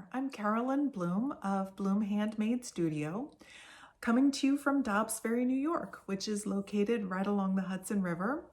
there. I'm Carolyn Bloom of Bloom Handmade Studio, coming to you from Dobbs Ferry, New York, which is located right along the Hudson River,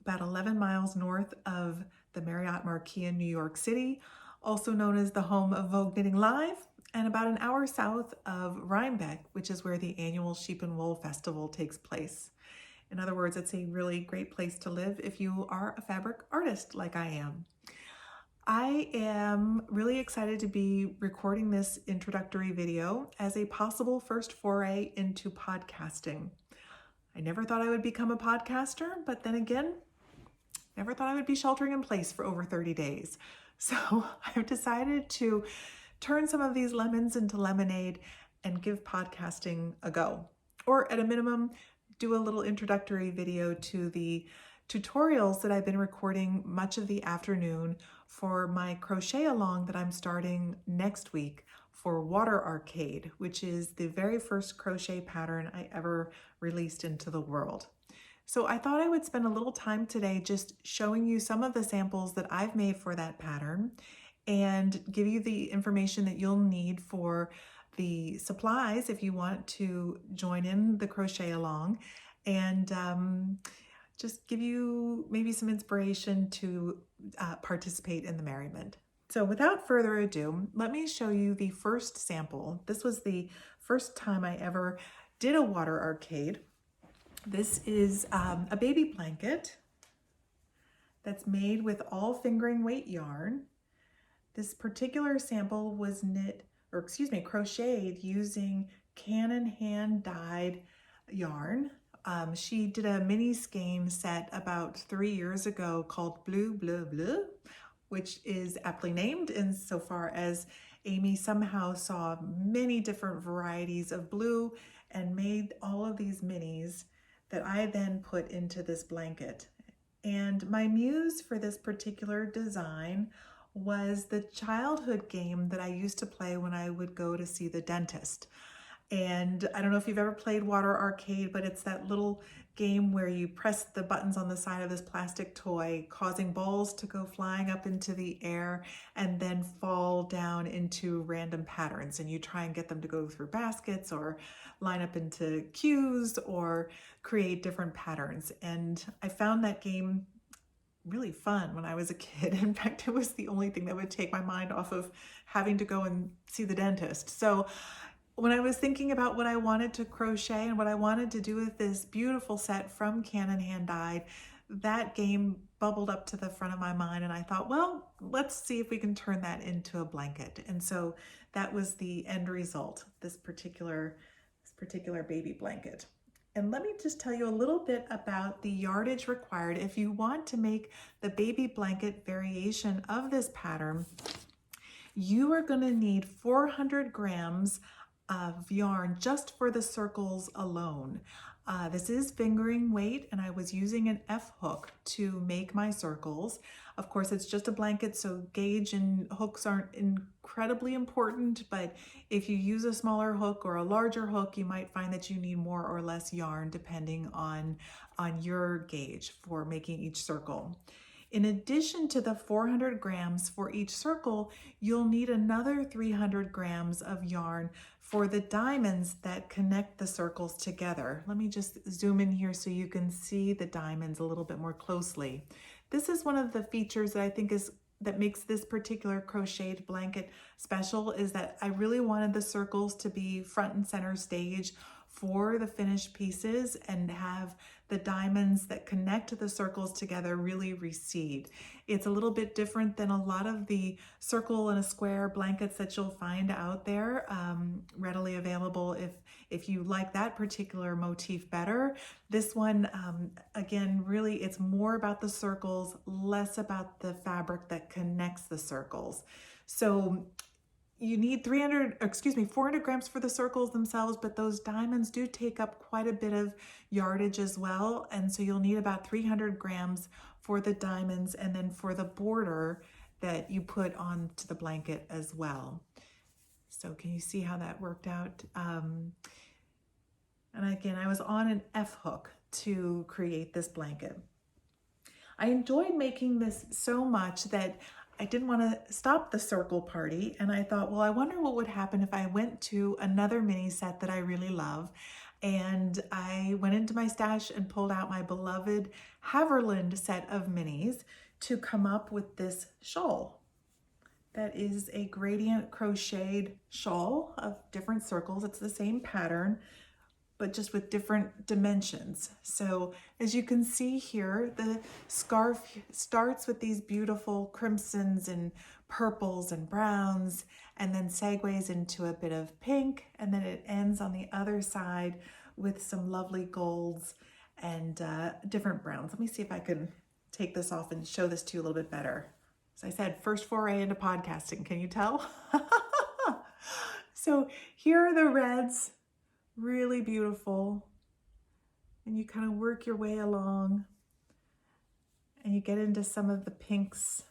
about 11 miles north of the Marriott Marquis in New York City, also known as the home of Vogue Knitting Live, and about an hour south of Rhinebeck, which is where the annual Sheep and Wool Festival takes place. In other words, it's a really great place to live if you are a fabric artist like I am. I am really excited to be recording this introductory video as a possible first foray into podcasting. I never thought I would become a podcaster, but then again, never thought I would be sheltering in place for over 30 days. So I've decided to turn some of these lemons into lemonade and give podcasting a go. Or at a minimum, do a little introductory video to the tutorials that I've been recording much of the afternoon for my crochet along that I'm starting next week for Water Arcade, which is the very first crochet pattern I ever released into the world. So I thought I would spend a little time today just showing you some of the samples that I've made for that pattern and give you the information that you'll need for the supplies if you want to join in the crochet along, and just give you maybe some inspiration to participate in the merriment. So without further ado, let me show you the first sample. This was the first time I ever did a water arcade. This is a baby blanket that's made with all fingering weight yarn. This particular sample was crocheted using Canon Hand Dyed yarn. She did a mini skein set about 3 years ago called Bleu, Bleu, Bleu, which is aptly named insofar as Amy somehow saw many different varieties of blue and made all of these minis that I then put into this blanket. And my muse for this particular design was the childhood game that I used to play when I would go to see the dentist. And I don't know if you've ever played Water Arcade, but it's that little game where you press the buttons on the side of this plastic toy, causing balls to go flying up into the air and then fall down into random patterns. And you try and get them to go through baskets or line up into queues or create different patterns. And I found that game really fun when I was a kid. In fact, it was the only thing that would take my mind off of having to go and see the dentist. So when I was thinking about what I wanted to crochet and what I wanted to do with this beautiful set from Canon Hand Dyed, that game bubbled up to the front of my mind, and I thought, well, let's see if we can turn that into a blanket. And so that was the end result, this particular baby blanket. And let me just tell you a little bit about the yardage required if you want to make the baby blanket variation of this pattern. You are going to need 400 grams of yarn just for the circles alone. This is fingering weight, and I was using an F hook to make my circles. Of course, it's just a blanket, so gauge and hooks aren't incredibly important, but if you use a smaller hook or a larger hook, you might find that you need more or less yarn depending on your gauge for making each circle. In addition to the 400 grams for each circle, you'll need another 300 grams of yarn for the diamonds that connect the circles together. Let me just zoom in here so you can see the diamonds a little bit more closely. This is one of the features that I think that makes this particular crocheted blanket special, is that I really wanted the circles to be front and center stage for the finished pieces and have the diamonds that connect the circles together really recede. It's a little bit different than a lot of the circle and a square blankets that you'll find out there, readily available if you like that particular motif better. This one, again, really it's more about the circles, less about the fabric that connects the circles. So you need 400 grams for the circles themselves, but those diamonds do take up quite a bit of yardage as well. And so you'll need about 300 grams for the diamonds and then for the border that you put onto the blanket as well. So can you see how that worked out? And again, I was on an F hook to create this blanket. I enjoyed making this so much that I didn't want to stop the circle party, and I thought, well, I wonder what would happen if I went to another mini set that I really love. And I went into my stash and pulled out my beloved Havirland set of minis to come up with this shawl. That is a gradient crocheted shawl of different circles. It's the same pattern, but just with different dimensions. So as you can see here, the scarf starts with these beautiful crimsons and purples and browns, and then segues into a bit of pink, and then it ends on the other side with some lovely golds and different browns. Let me see if I can take this off and show this to you a little bit better. As I said, first foray into podcasting, can you tell? So here are the reds, really beautiful. And you kind of work your way along and you get into some of the pinks.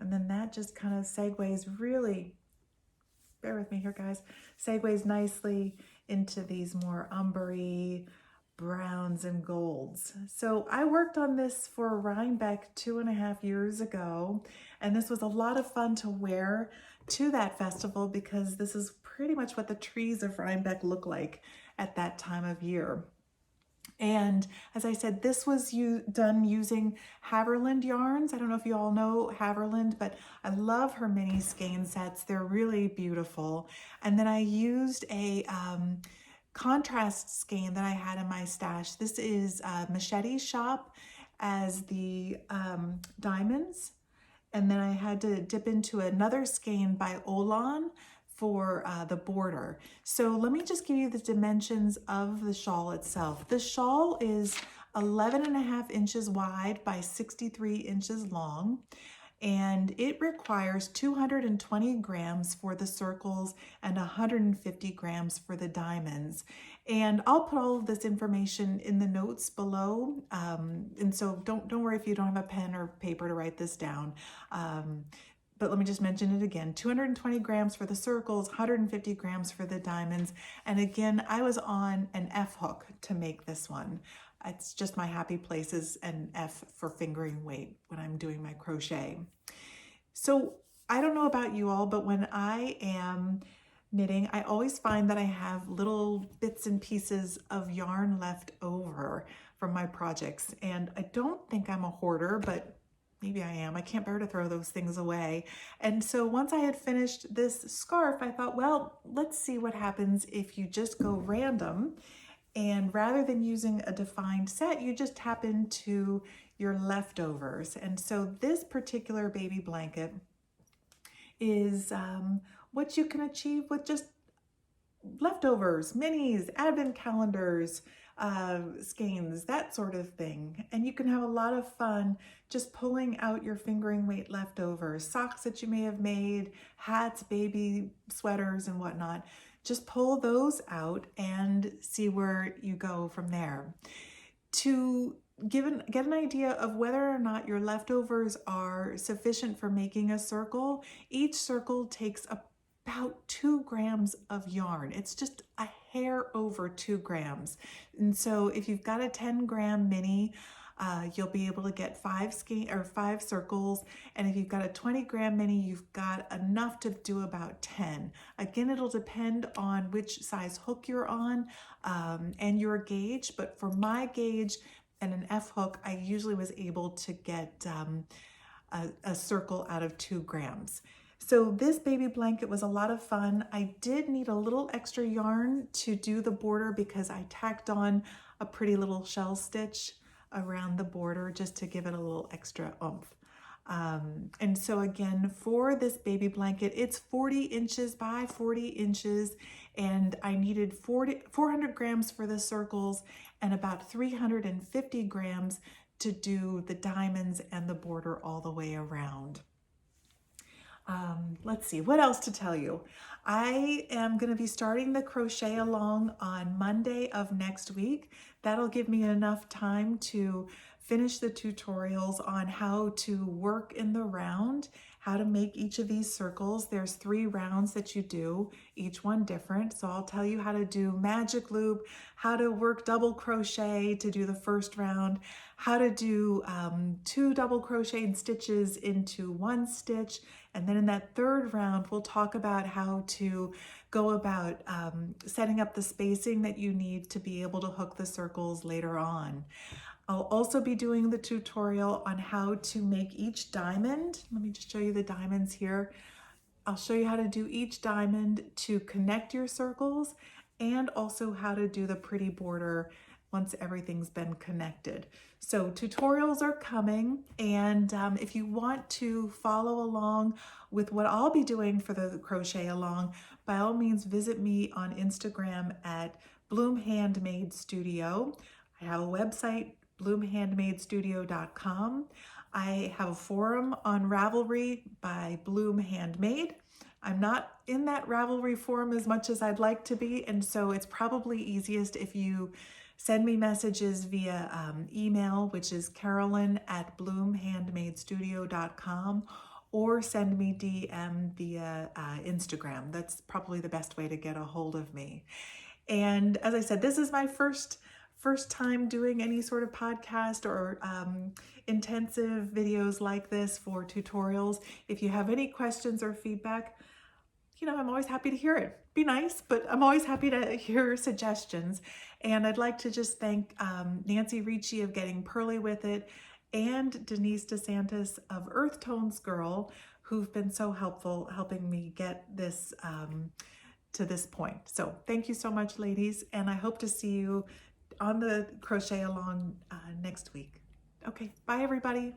And then that just kind of segues really, bear with me here guys, segues nicely into these more umbery browns and golds. So I worked on this for Rhinebeck 2.5 years ago, and this was a lot of fun to wear to that festival because this is pretty much what the trees of Rhinebeck look like at that time of year. And as I said, this was done using Havirland yarns. I don't know if you all know Havirland, but I love her mini skein sets. They're really beautiful. And then I used a contrast skein that I had in my stash. This is Machete Shop as the diamonds. And then I had to dip into another skein by Olan for the border. So let me just give you the dimensions of the shawl itself. The shawl is 11.5 inches wide by 63 inches long. And it requires 220 grams for the circles and 150 grams for the diamonds. And I'll put all of this information in the notes below. And so don't worry if you don't have a pen or paper to write this down. But let me just mention it again, 220 grams for the circles, 150 grams for the diamonds. And again, I was on an F hook to make this one. It's just my happy place is an F for fingering weight when I'm doing my crochet. So I don't know about you all, but when I am knitting, I always find that I have little bits and pieces of yarn left over from my projects. And I don't think I'm a hoarder, but maybe I am. I can't bear to throw those things away. And so once I had finished this scarf, I thought, well, let's see what happens if you just go random. And rather than using a defined set, you just tap into your leftovers. And so this particular baby blanket is what you can achieve with just leftovers, minis, advent calendars, skeins, that sort of thing. And you can have a lot of fun just pulling out your fingering weight leftovers, socks that you may have made, hats, baby sweaters and whatnot. Just pull those out and see where you go from there. To get an idea of whether or not your leftovers are sufficient for making a circle, each circle takes about 2 grams of yarn. It's just a hair over 2 grams. And so if you've got a 10-gram mini, you'll be able to get 5 circles. And if you've got a 20-gram mini, you've got enough to do about 10. Again, it'll depend on which size hook you're on and your gauge. But for my gauge and an F hook, I usually was able to get a circle out of 2 grams. So this baby blanket was a lot of fun. I did need a little extra yarn to do the border because I tacked on a pretty little shell stitch around the border just to give it a little extra oomph. And so again, for this baby blanket, it's 40 inches by 40 inches, and I needed 400 grams for the circles and about 350 grams to do the diamonds and the border all the way around. Let's see, what else to tell you? I am going to be starting the crochet along on Monday of next week. That'll give me enough time to finish the tutorials on how to work in the round, how to make each of these circles. There's 3 rounds that you do, each one different. So I'll tell you how to do magic loop, how to work double crochet to do the first round, how to do 2 double crocheted stitches into 1 stitch. And then in that 3rd round, we'll talk about how to go about setting up the spacing that you need to be able to hook the circles later on. I'll also be doing the tutorial on how to make each diamond. Let me just show you the diamonds here. I'll show you how to do each diamond to connect your circles, and also how to do the pretty border once everything's been connected. So tutorials are coming, and if you want to follow along with what I'll be doing for the crochet along, by all means visit me on Instagram at Bloom Handmade Studio. I have a website, bloomhandmadestudio.com. I have a forum on Ravelry by Bloom Handmade. I'm not in that Ravelry forum as much as I'd like to be, and so it's probably easiest if you send me messages via email, which is Carolyn at bloomhandmadestudio.com, or send me DM via Instagram. That's probably the best way to get a hold of me. And as I said, this is my first time doing any sort of podcast or intensive videos like this for tutorials. If you have any questions or feedback, I'm always happy to hear it. Be nice, but I'm always happy to hear suggestions. And I'd like to just thank Nancy Ricci of Getting Pearly With It and Denise DeSantis of Earth Tones Girl, who've been so helpful helping me get this to this point. So thank you so much, ladies, and I hope to see you on the crochet along next week. Okay, bye everybody.